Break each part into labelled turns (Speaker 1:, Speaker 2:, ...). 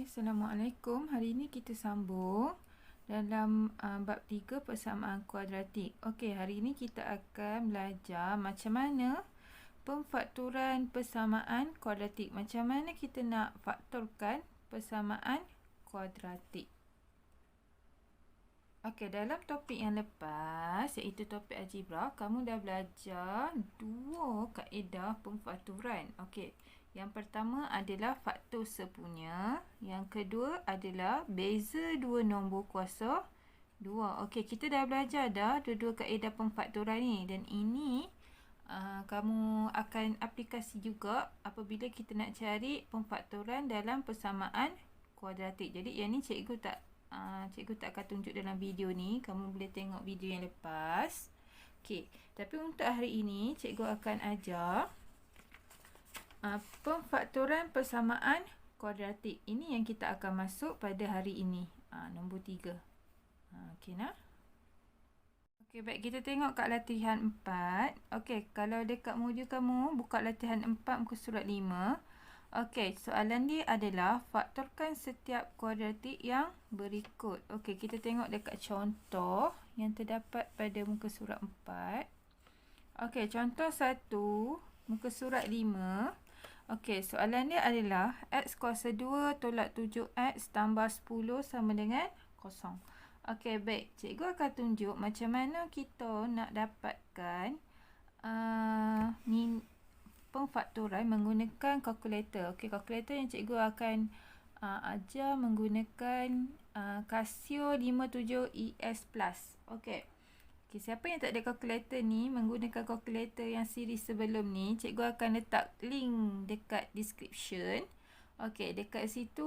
Speaker 1: Assalamualaikum. Hari ini kita sambung dalam bab 3 persamaan kuadratik. Okey, hari ini kita akan belajar macam mana pemfaktoran persamaan kuadratik. Macam mana kita nak faktorkan persamaan kuadratik. Okey, dalam topik yang lepas, iaitu topik algebra, kamu dah belajar dua kaedah pemfaktoran. Okey. Yang pertama adalah faktor sepunya. Yang kedua adalah beza dua nombor kuasa 2. Okey, kita dah belajar dah dua-dua kaedah pemfaktoran ni. Dan ini kamu akan aplikasi juga apabila kita nak cari pemfaktoran dalam persamaan kuadratik. Jadi yang ni cikgu tak akan tunjuk dalam video ni. Kamu boleh tengok video yang lepas. Okey, tapi untuk hari ini cikgu akan ajar pemfaktoran persamaan kuadratik. Ini yang kita akan masuk pada hari ini. Nombor 3. Okey nah. Okey, baik, kita tengok kat latihan 4. Okey, kalau dekat moodle kamu buka latihan 4 muka surat 5. Okey, soalan dia adalah faktorkan setiap kuadratik yang berikut. Okey, kita tengok dekat contoh yang terdapat pada muka surat 4. Okey, contoh 1 muka surat 5. Okey, soalan dia adalah x kuasa 2 tolak 7x tambah 10 sama dengan 0. Okey, baik. Cikgu akan tunjuk macam mana kita nak dapatkan pemfaktoran menggunakan kalkulator. Okey, kalkulator yang cikgu akan ajar menggunakan Casio 57ES Plus. Okey. Okay, siapa yang tak ada kalkulator ni, menggunakan kalkulator yang siri sebelum ni, cikgu akan letak link dekat description. Okey, dekat situ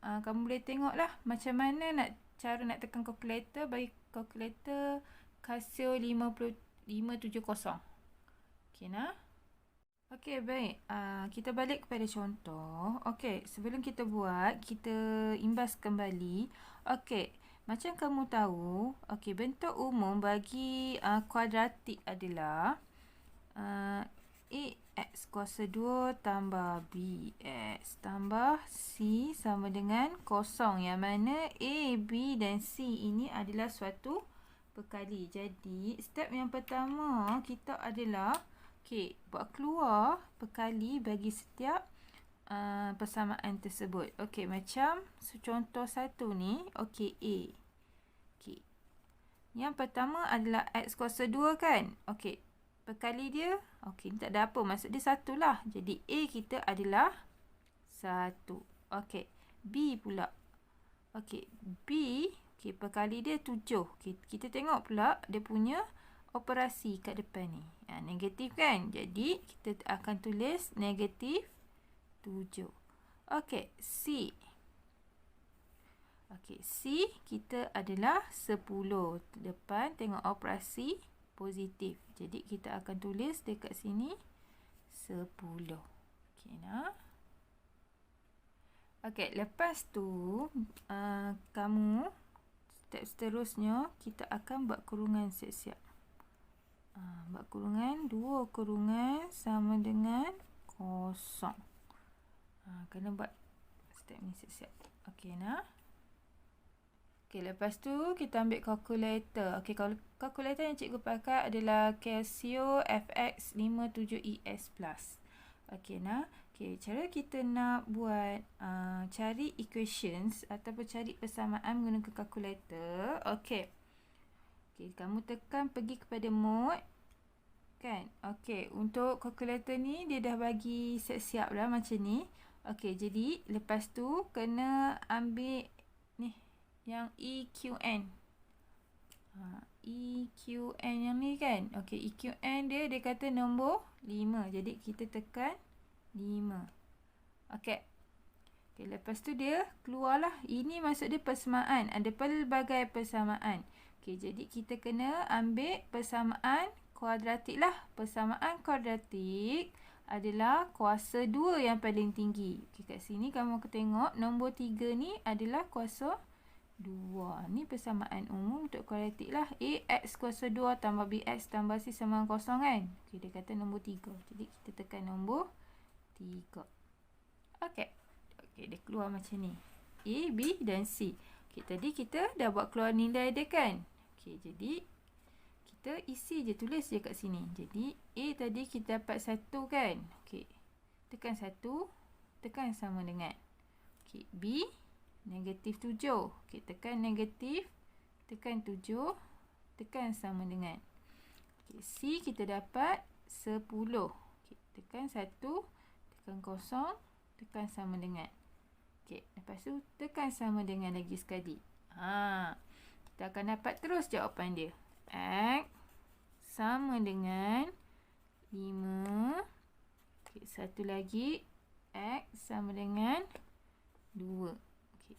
Speaker 1: kamu boleh tengok lah macam mana cara nak tekan kalkulator bagi kalkulator Casio 5770. Okey nah. Okey, baik. Kita balik kepada contoh. Okey, sebelum kita buat, kita imbas kembali. Okey. Macam kamu tahu, okey, bentuk umum bagi kuadratik adalah AX kuasa 2 tambah BX tambah C sama dengan 0. Yang mana A, B dan C ini adalah suatu perkali. Jadi, step yang pertama kita adalah buat keluar perkali bagi setiap persamaan tersebut. Okey, macam contoh 1 ni, okey, A. Okey. Yang pertama adalah x kuasa 2 kan? Okey. Perkali dia, okey, tak ada apa, maksud dia 1 lah. Jadi A kita adalah 1. Okey. B pula. Okey, B, okey, perkali dia 7. Okey, kita tengok pula dia punya operasi kat depan ni. Negatif kan? Jadi kita akan tulis negatif 7. Okey, C. Okey, C kita adalah 10. Depan tengok operasi positif. Jadi kita akan tulis dekat sini 10. Okey nah. Okey, lepas tu kamu step seterusnya kita akan buat kurungan siap-siap. Buat kurungan 2 kurungan sama dengan 0. Kena buat step ni siap-siap. Okey nah. Okey, lepas tu kita ambil kalkulator. Okey, kalkulator yang cikgu pakai adalah Casio FX 57ES Plus. Okey nah. Okey, cara kita nak buat cari equations ataupun cari persamaan menggunakan kalkulator. Okey. Okey, kamu tekan pergi kepada mode. Kan? Okey, untuk kalkulator ni dia dah bagi siap-siap dah macam ni. Okey, jadi lepas tu kena ambil ni yang EQN. EQN yang ni kan? Okey, EQN dia kata nombor 5. Jadi kita tekan 5. Okey. Okey, lepas tu dia keluarlah. Ini maksud dia persamaan. Ada pelbagai persamaan. Okey, jadi kita kena ambil persamaan kuadratik lah. Persamaan kuadratik adalah kuasa 2 yang paling tinggi. Okey, kat sini kamu akan tengok nombor 3 ni adalah kuasa 2. Ni persamaan umum untuk kuadratik lah. AX kuasa 2 tambah BX tambah C sama dengan 0 kan? Okey, dia kata nombor 3. Jadi kita tekan nombor 3. Okey. Okey, dia keluar macam ni. A, B dan C. Okey, tadi kita dah buat keluar nilai dia kan. Okey, jadi kita isi je, tulis je kat sini. Jadi A tadi kita dapat 1 kan. Okey, tekan 1, tekan sama dengan. Okey, B negatif 7. Okey, tekan negatif, tekan 7, tekan sama dengan. Okey, C kita dapat 10. Okey, tekan 1, tekan 0, tekan sama dengan. Okey, lepas tu tekan sama dengan lagi sekali. Kita akan dapat terus jawapan dia. X sama dengan 5. Okey, satu lagi. X sama dengan 2. Okey.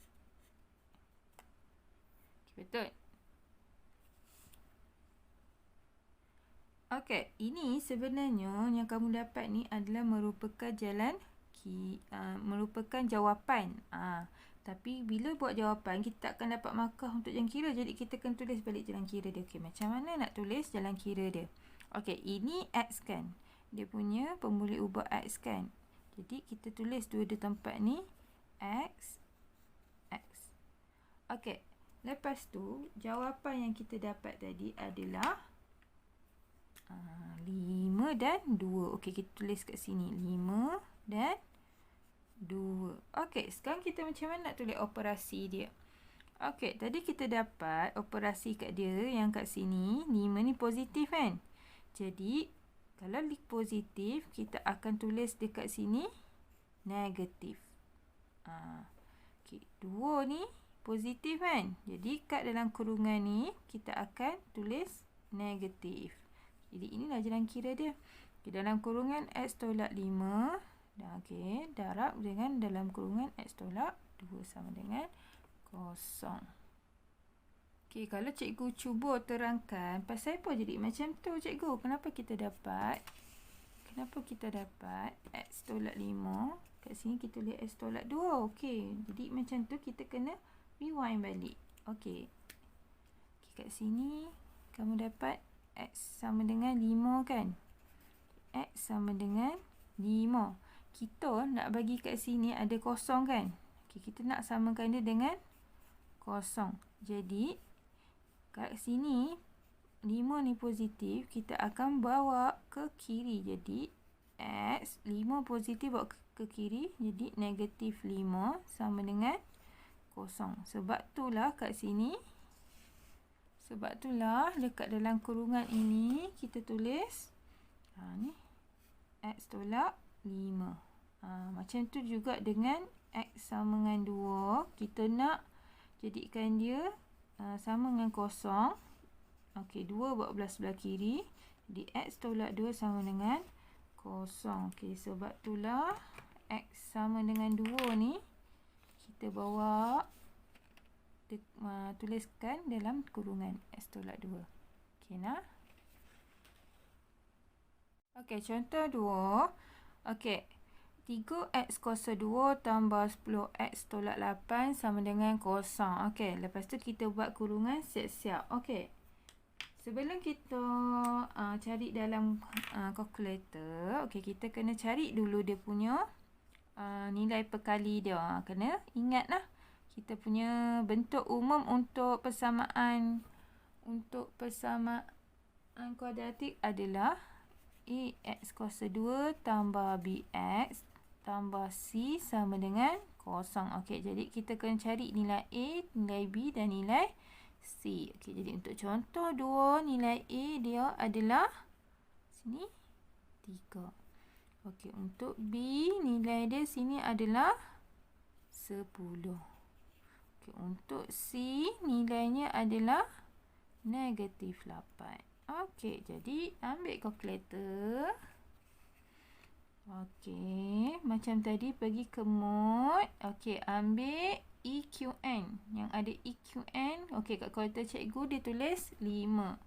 Speaker 1: Betul? Okey, ini sebenarnya yang kamu dapat ni adalah merupakan merupakan jawapan. Tapi bila buat jawapan, kita akan dapat markah untuk jalan kira. Jadi kita akan tulis balik jalan kira dia. Okey, macam mana nak tulis jalan kira dia? Okey, ini X kan. Dia punya pemboleh ubah X kan. Jadi kita tulis dua di tempat ni. X, X. Okey, lepas tu jawapan yang kita dapat tadi adalah 5 dan 2. Okey, kita tulis kat sini 5 dan 2. Okey, sekarang kita macam mana nak tulis operasi dia? Okey, tadi kita dapat operasi kat dia yang kat sini 5 ni positif kan. Jadi kalau positif, kita akan tulis dekat sini negatif. Okey, 2 ni positif kan. Jadi kat dalam kurungan ni kita akan tulis negatif. Jadi inilah jalan kira dia. Okay, dalam kurungan X tolak 5. Okey, darab dengan dalam kurungan X tolak 2 sama dengan 0. Okey, kalau cikgu cuba terangkan, pasal apa jadi macam tu cikgu? Kenapa kita dapat X tolak 5? Kat sini kita lihat X tolak 2. Okey, jadi macam tu kita kena rewind balik. Okey. Kat sini kamu dapat X sama dengan 5 kan? X sama dengan 5. Kita nak bagi kat sini ada kosong kan? Okay, kita nak samakan dia dengan kosong. Jadi, kat sini 5 ni positif. Kita akan bawa ke kiri. Jadi, X 5 positif bawa ke kiri. Jadi, negatif 5 sama dengan kosong. Sebab itulah kat sini. Sebab itulah dekat dalam kurungan ini kita tulis ni X tolak 5. Macam tu juga dengan X sama dengan 2. Kita nak jadikan dia sama dengan kosong. Okey, 2 bawa belah sebelah kiri. Jadi X tolak 2 sama dengan kosong. Okey, sebab itulah X sama dengan 2 ni kita bawa tuliskan dalam kurungan X tolak 2. Okey nah. Okey, contoh 2. Okey. 3x kuasa 2 tambah 10x tolak 8 sama dengan 0. Okey, lepas tu kita buat kurungan siap-siap. Okey. Sebelum kita cari dalam kalkulator, okey, kita kena cari dulu dia punya nilai perkali dia. Kena ingatlah kita punya bentuk umum untuk persamaan kuadratik adalah ax kuasa 2 tambah bx tambah c sama dengan 0. Okey, jadi kita kena cari nilai a, nilai b dan nilai c. Okey, jadi untuk contoh 2, nilai a dia adalah sini 3. Okey, untuk b nilai dia sini adalah 10. Okey, untuk c nilainya adalah negatif 8. Okey, jadi ambil kalkulator. Okey, macam tadi pergi ke mode. Okey, ambil EQN. Yang ada EQN. Okey, kat kalkulator cikgu dia tulis 5.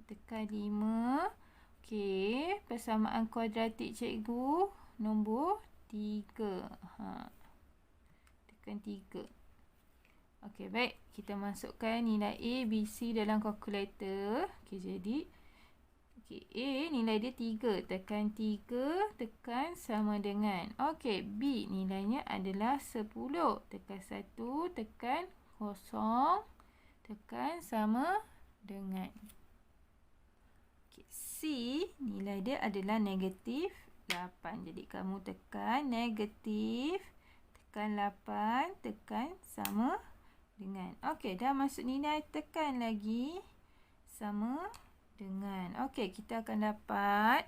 Speaker 1: Tekan 5. Okey, persamaan kuadratik cikgu nombor 3. Tekan 3. Okey, baik. Kita masukkan nilai A, B, C dalam kalkulator. Okey, jadi Okey, A nilai dia 3. Tekan 3, tekan sama dengan. Okey, B nilainya adalah 10. Tekan 1, tekan 0, tekan sama dengan. Okey, C nilai dia adalah negatif 8. Jadi kamu tekan negatif, tekan 8, tekan sama dengan. Okey, dah masuk nilai, tekan lagi sama dengan. Okey, kita akan dapat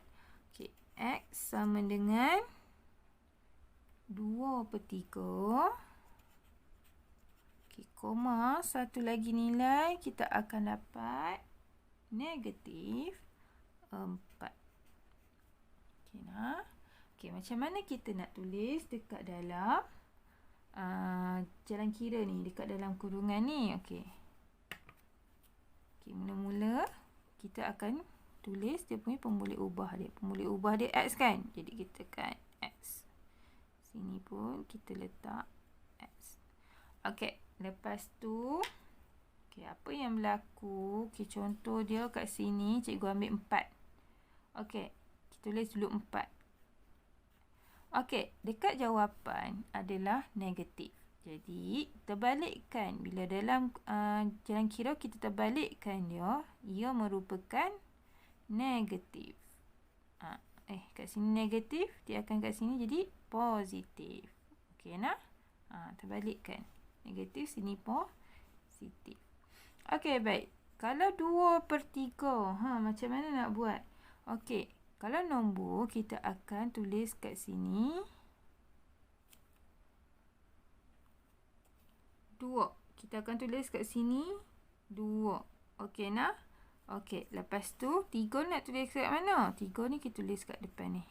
Speaker 1: X sama dengan 2/3. Okey, koma, satu lagi nilai, kita akan dapat negatif 4. Okey, nah. Okey, macam mana kita nak tulis dekat dalam jalan kira ni, dekat dalam kurungan ni? Okey. Okey, mula-mula kita akan tulis dia punya pemboleh ubah dia. Pemboleh ubah dia X kan? Jadi kita tekan X. Sini pun kita letak X. Okey, lepas tu okey, apa yang berlaku? Okey, contoh dia kat sini cikgu ambil 4. Okey, kita tulis dulu 4. Okey, dekat jawapan adalah negatif. Jadi, terbalikkan. Bila dalam jalan kira kita terbalikkan dia, ia merupakan negatif. Kat sini negatif, dia akan kat sini jadi positif. Okey, nah? Terbalikkan. Negatif, sini positif. Okey, baik. Kalau 2/3, macam mana nak buat? Okey, kalau nombor, kita akan tulis kat sini 2. Kita akan tulis kat sini 2. Okey, nah? Okey, lepas tu 3 nak tulis kat mana? 3 ni kita tulis kat depan ni.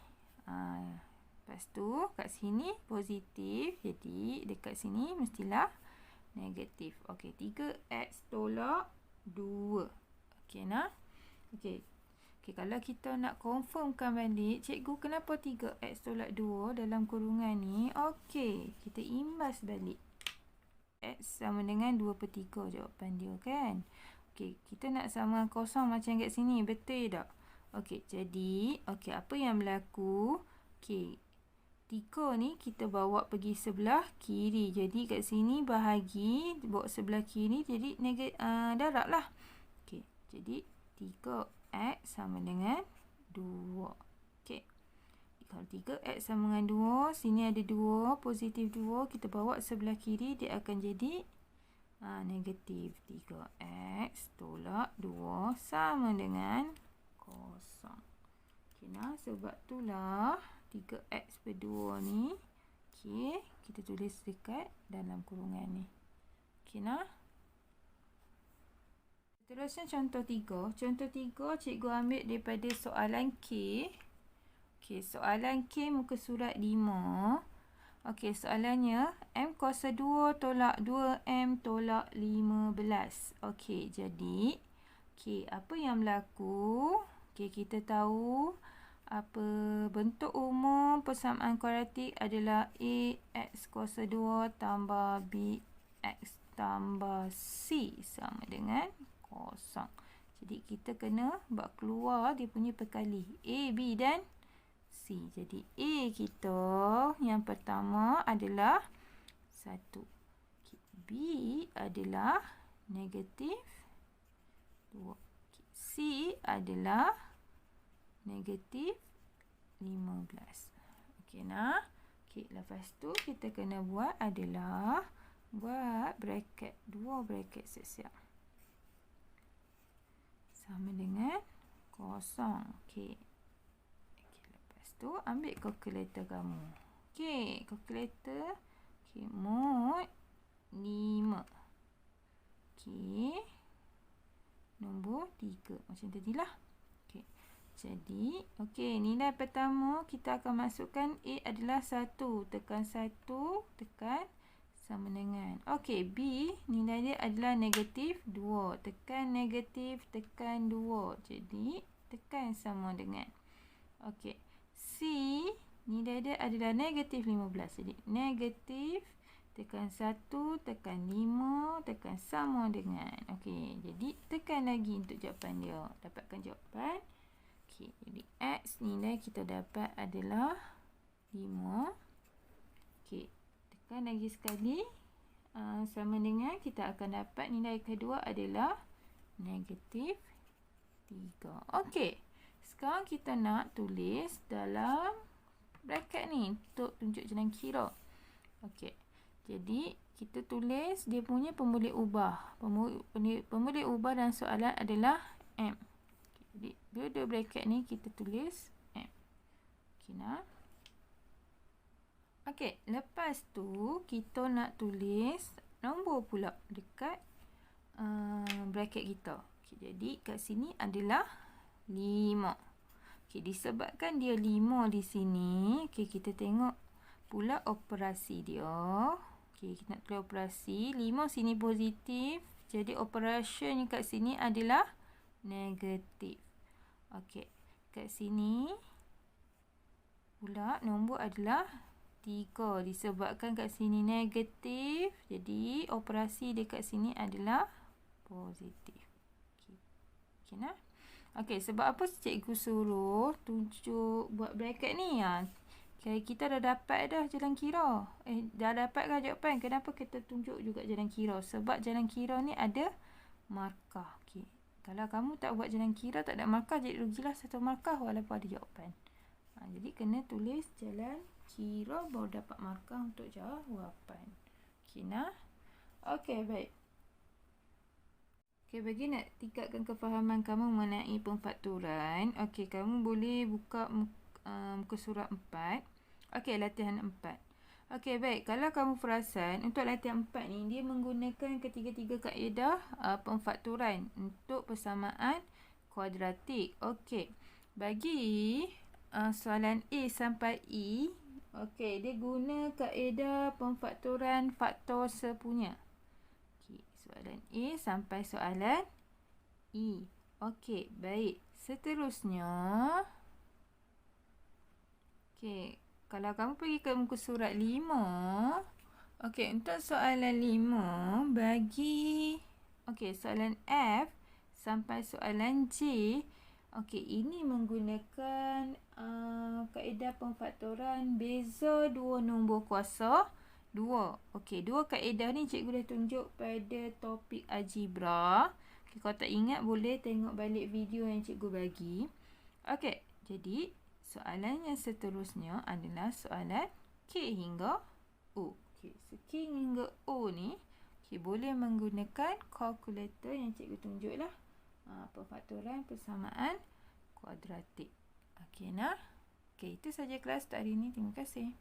Speaker 1: Lepas tu kat sini positif. Jadi dekat sini mestilah negatif. Okey, 3x tolak 2. Okey, nah? Okey. Okey, kalau kita nak confirmkan balik, cikgu kenapa 3x tolak 2 dalam kurungan ni? Okey, kita imbas balik. X sama dengan 2/3 jawapan dia kan. Okey, kita nak sama kosong macam kat sini. Betul tak? Okey, jadi apa yang berlaku? Okey, 3 ni kita bawa pergi sebelah kiri. Jadi kat sini bahagi bawa sebelah kiri jadi darab lah. Okey, jadi 3x sama dengan 2. Okey. Kalau 3x sama dengan 2, sini ada 2, positif 2, kita bawa sebelah kiri, dia akan jadi negatif 3x tolak 2 sama dengan 0. Okey, nah, sebab itulah 3x/2 ni, okey, kita tulis dekat dalam kurungan ni. Okey, nah. Terusnya contoh 3. Contoh 3 cikgu ambil daripada soalan K. Okey, soalan K muka surat 5. Okey, soalannya M kuasa 2 tolak 2M tolak 15. Okey, jadi apa yang berlaku? Okey, kita tahu apa bentuk umum persamaan kuadratik adalah AX kuasa 2 tambah BX tambah C sama dengan 0. Jadi kita kena buat keluar dia punya perkali A, B dan C. Jadi A kita yang pertama adalah 1. B adalah negatif 2. C adalah negatif 15. Okey, nah. Okey, lepas tu kita kena buat adalah buat bracket, 2 bracket siap-siap. Sama dengan 0. Okey. Tu ambil kalkulator kamu. Okey, kalkulator. Okey, mod 5. Okey. Nombor 3 macam tadilah. Okey. Jadi, okey, nilai pertama kita akan masukkan A adalah 1. Tekan 1, tekan sama dengan. Okey, B nilai dia adalah negatif 2. Tekan negatif, tekan 2. Jadi, tekan sama dengan. Okey. C nilai dia adalah negatif 15. Jadi negatif tekan 1, tekan 5, tekan sama dengan. Okey, jadi tekan lagi untuk jawapan dia. Dapatkan jawapan Okey, jadi X nilai kita dapat adalah 5. Okey, tekan lagi sekali. Sama dengan kita akan dapat nilai kedua adalah negatif 3. Okey, sekarang kita nak tulis dalam bracket ni untuk tunjuk jalan kira. Okey, jadi kita tulis dia punya pemboleh ubah. Pemboleh ubah dalam soalan adalah M. Jadi dua-dua bracket ni kita tulis M. Okey nah. Okey, lepas tu kita nak tulis nombor pula dekat bracket kita. Okey, jadi kat sini adalah 5. Okey, disebabkan dia 5 di sini, okey kita tengok pula operasi dia. Okey, kita nak tulis operasi. 5 sini positif. Jadi operation kat sini adalah negatif. Okey, kat sini pula nombor adalah 3. Disebabkan kat sini negatif. Jadi operasi dekat sini adalah positif. Okey. Okey nah. Okey, sebab apa cikgu suruh tunjuk buat bracket ni? Kita dah dapat dah jalan kira. Dah dapat kan jawapan? Kenapa kita tunjuk juga jalan kira? Sebab jalan kira ni ada markah. Okey. Kalau kamu tak buat jalan kira, tak ada markah, jadi rugilah 1 markah walaupun ada jawapan. Jadi kena tulis jalan kira baru dapat markah untuk jawapan. Okey nah. Okey, baik. Okey, bagi nak tingkatkan kefahaman kamu mengenai pemfakturan, okey, kamu boleh buka muka surat 4. Okey, latihan 4. Okey, baik. Kalau kamu perasan, untuk latihan 4 ni, dia menggunakan ketiga-tiga kaedah pemfakturan untuk persamaan kuadratik. Okey, bagi soalan A sampai E, okey, dia guna kaedah pemfakturan faktor sepunya. Okey, soalan A sampai soalan E. Okey, baik. Seterusnya, okey, kalau kamu pergi ke muka surat 5, okey, untuk soalan 5 bagi soalan F sampai soalan J, okey, ini menggunakan kaedah pemfakturan beza dua nombor kuasa 2. Okey, dua kaedah ni cikgu dah tunjuk pada topik algebra. Okey, kalau tak ingat boleh tengok balik video yang cikgu bagi. Okey, jadi soalan yang seterusnya adalah soalan K hingga O. Okey, so K hingga O ni boleh menggunakan kalkulator yang cikgu tunjuklah. Pemfakturan persamaan kuadratik. Okey nah. Okey, itu saja kelas untuk hari ini. Terima kasih.